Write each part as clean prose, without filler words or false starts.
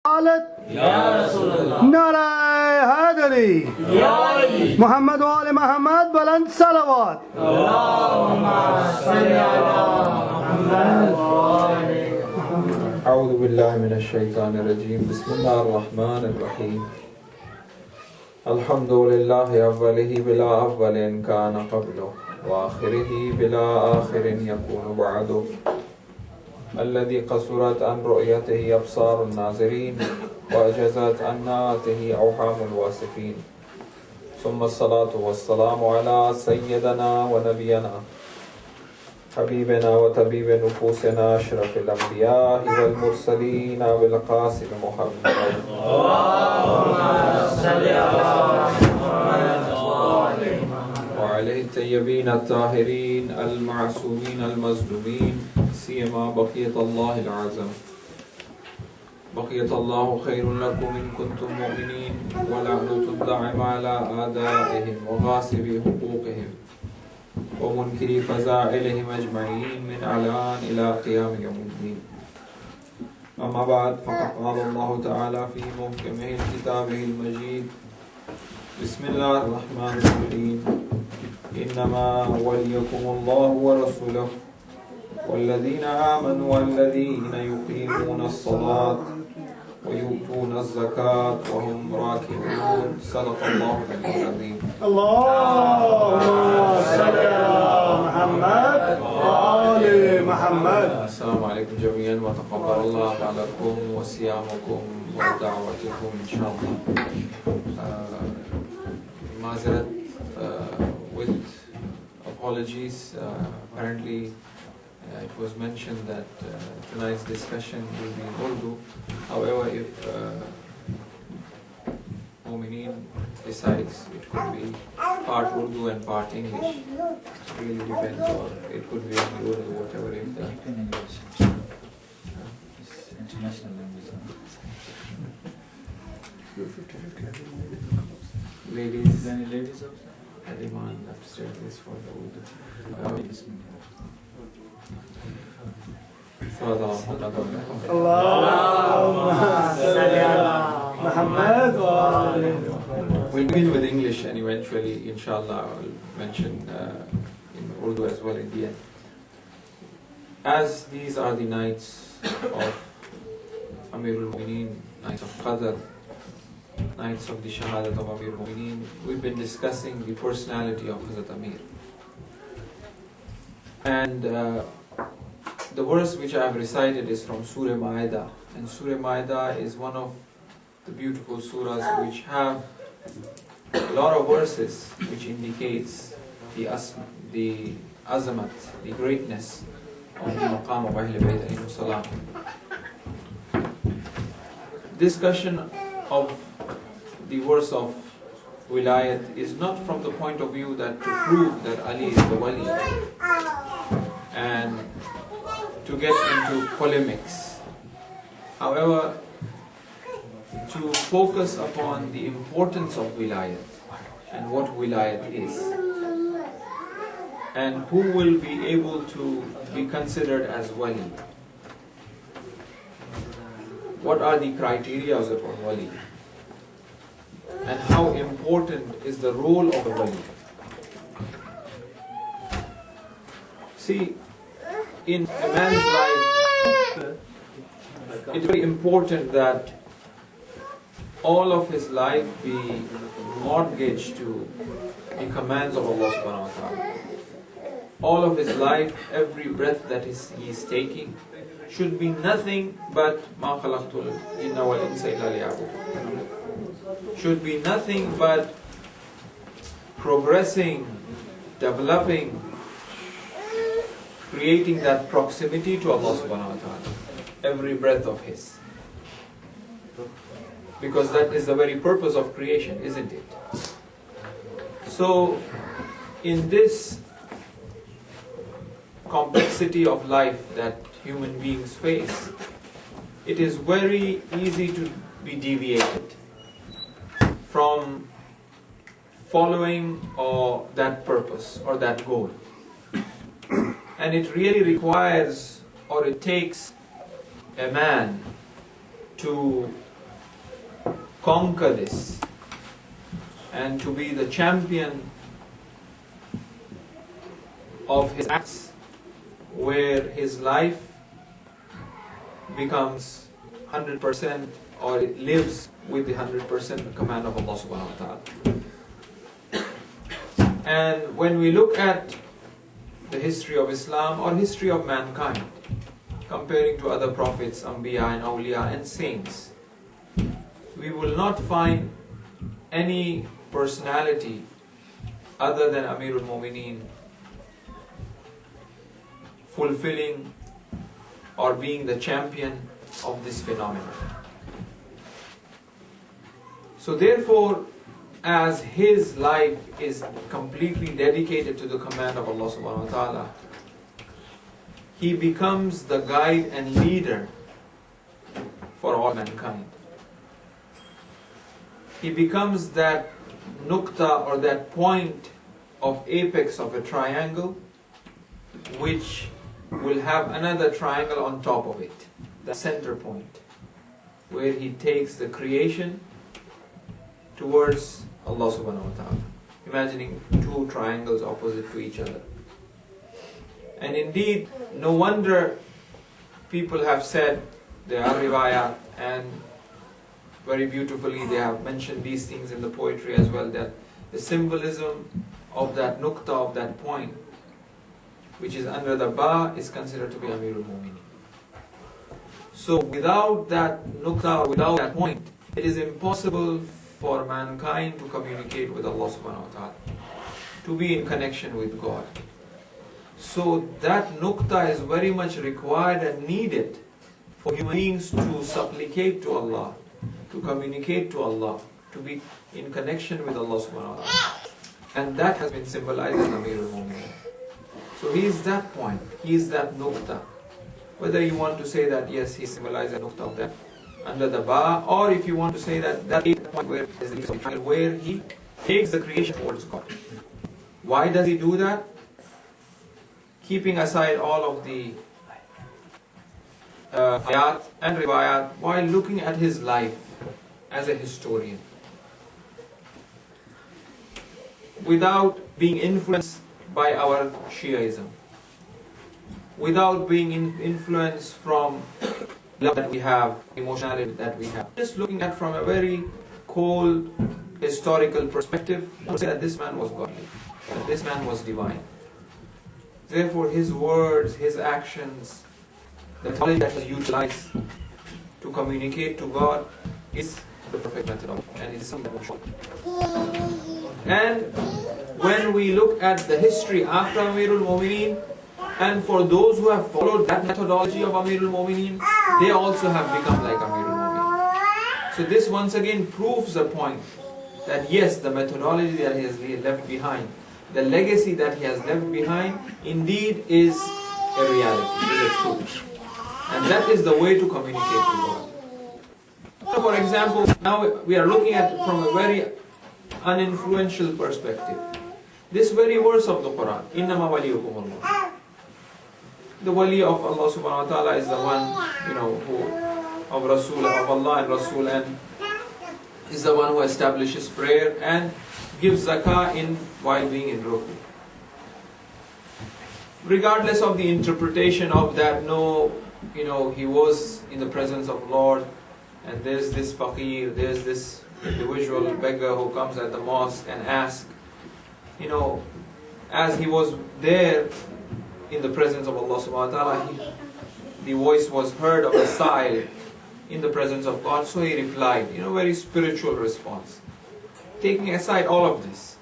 Ya Rasulullah. Naray Hadari. Ya Ali. Muhammad wa Ali Muhammad baland salawat. Allahumma salli ala Muhammad wa ali Muhammad. أعوذ بالله من الشيطان الرجيم بسم الله الرحمن الرحيم الحمد لله أوله بلا أول كان قبله وآخره بلا آخر يكون بعده الذي قصرت عن رؤيته أبصار الناظرين وأجزت عن ناته أوهام الواصفين ثم الصلاة والسلام على سيدنا ونبينا حبيبنا وطبيب نفوسنا أشرف الأنبياء والمرسلين بالقاسم محمد اللهم صل على محمد وعليه الطيبين الطاهرين المعصومين المظلومين سيما بقية الله العظم بقية الله خير لكم إن كنتم مؤمنين ولعنة الدعم على أعدائهم وغاصبي حقوقهم ومنكري فزائلهم أجمعين من علان إلى قيام يوم الدين أما بعد فقد قال الله تعالى في محكمه كتابه المجيد بسم الله الرحمن الرحيم إنما وليكم الله ورسوله والذين آمنوا والذين يقيمون الصلاة ويؤتون الزكاة وهم راكعون صدق الله العظيم. اللهم صل على محمد وآل محمد. السلام عليكم جميعا وتقبل الله عليكم وصيامكم ودعوتكم إن شاء الله. معذرة with apologies. Apparently it was mentioned that tonight's discussion will be in Urdu. However, if Mu'mineen decides it could be part Urdu and part English, it really depends, or it could be only Urdu, whatever. If the international language. ladies, Any ladies also? Aliman upstairs is for the Urdu. Allahumma salli ala Muhammad wa ali Muhammad. We'll begin with English and eventually, inshallah, I'll mention in Urdu as well in the end. As these are the nights of Amirul Mu'mineen, nights of Qadr, nights of the Shahadat of Amirul Mu'mineen, we've been discussing the personality of Hazrat Amir. And the verse which I have recited is from Surah Ma'idah, and Surah Ma'idah is one of the beautiful surahs which have a lot of verses which indicates the azamat, the greatness of the maqam of Ahlul Bayt alayhim salam. Discussion of the verse of wilayat is not from the point of view that to prove that Ali is the wali and to get into polemics. However, to focus upon the importance of wilayat and what wilayat is and who will be able to be considered as wali. What are the criteria of a wali? And how important is the role of a wali? See, in a man's life, it's very important that all of his life be mortgaged to the commands of Allah subhanahu wa ta'ala. All of his life, every breath that he is taking, should be nothing but مَا خَلَقْتُ الْجِنَّ وَالْإِنسَ إِلَّا لِيَعْبُدُونِ. Should be nothing but progressing, developing, creating that proximity to Allah subhanahu wa ta'ala, every breath of his. Because that is the very purpose of creation, isn't it? So, in this complexity of life that human beings face, it is very easy to be deviated from following that purpose or that goal. And it really requires, or it takes a man to conquer this and to be the champion of his acts, where his life becomes 100% or it lives with the 100% command of Allah subhanahu wa ta'ala. And when we look at the history of Islam or history of mankind, comparing to other prophets, Anbiya and Awliya and saints, we will not find any personality other than Amirul Mu'mineen fulfilling or being the champion of this phenomenon. So therefore, as his life is completely dedicated to the command of Allah subhanahu wa ta'ala, he becomes the guide and leader for all mankind. He becomes that nukta or that point of apex of a triangle, which will have another triangle on top of it, the center point, where he takes the creation towards Allah subhanahu wa ta'ala, imagining two triangles opposite to each other. And indeed, no wonder people have said, there are riwayat, and very beautifully they have mentioned these things in the poetry as well, that the symbolism of that nukta, of that point, which is under the ba, is considered to be Amirul Mu'mineen. So without that nukta, without that point, it is impossible for mankind to communicate with Allah subhanahu wa ta'ala, to be in connection with God. So that nukta is very much required and needed for human beings to supplicate to Allah, to communicate to Allah, to be in connection with Allah subhanahu wa ta'ala. And that has been symbolized as Amirul Mu'mineen. So he is that point, he is that nukta. Whether you want to say that yes, he symbolized a nukta of that under the ba, or if you want to say that that is the point where he takes the creation towards God. Why does he do that? Keeping aside all of the ayat and riwayat, while looking at his life as a historian, without being influenced by our Shiaism, without being influenced from love that we have, emotionality that we have, just looking at from a very cold historical perspective, say that this man was godly, that this man was divine. Therefore his words, his actions, the knowledge that he utilized to communicate to God is the perfect methodology, and it is something that we should. And when we look at the history after Amirul Mu'mineen, and for those who have followed that methodology of Amirul Mu'mineen, they also have become like Amirul Mu'mineen. So this once again proves the point that yes, the methodology that he has left behind, the legacy that he has left behind, indeed is a reality, is a truth. And that is the way to communicate with God. So for example, now we are looking at it from a very uninfluential perspective. This very verse of the Quran, إِنَّمَا وَلِيُّكُمُ اللَّهُ. The wali of Allah subhanahu wa ta'ala is the one, who of Rasul, of Allah and Rasul, and is the one who establishes prayer and gives zakah while being in ruku. Regardless of the interpretation of that, he was in the presence of Lord, and there's this faqir, there's this individual beggar who comes at the mosque and asks, as he was there in the presence of Allah subhanahu wa ta'ala, the voice was heard of a sigh in the presence of God, so he replied, very spiritual response. Taking aside all of this,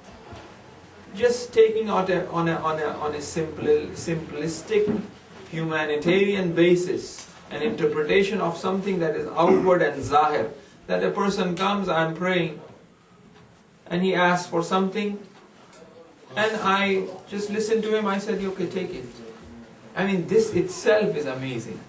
just taking out on a simplistic humanitarian basis, an interpretation of something that is outward and zahir, that a person comes, I'm praying, and he asks for something, and I just listened to him, I said, okay, take it. I mean, this itself is amazing.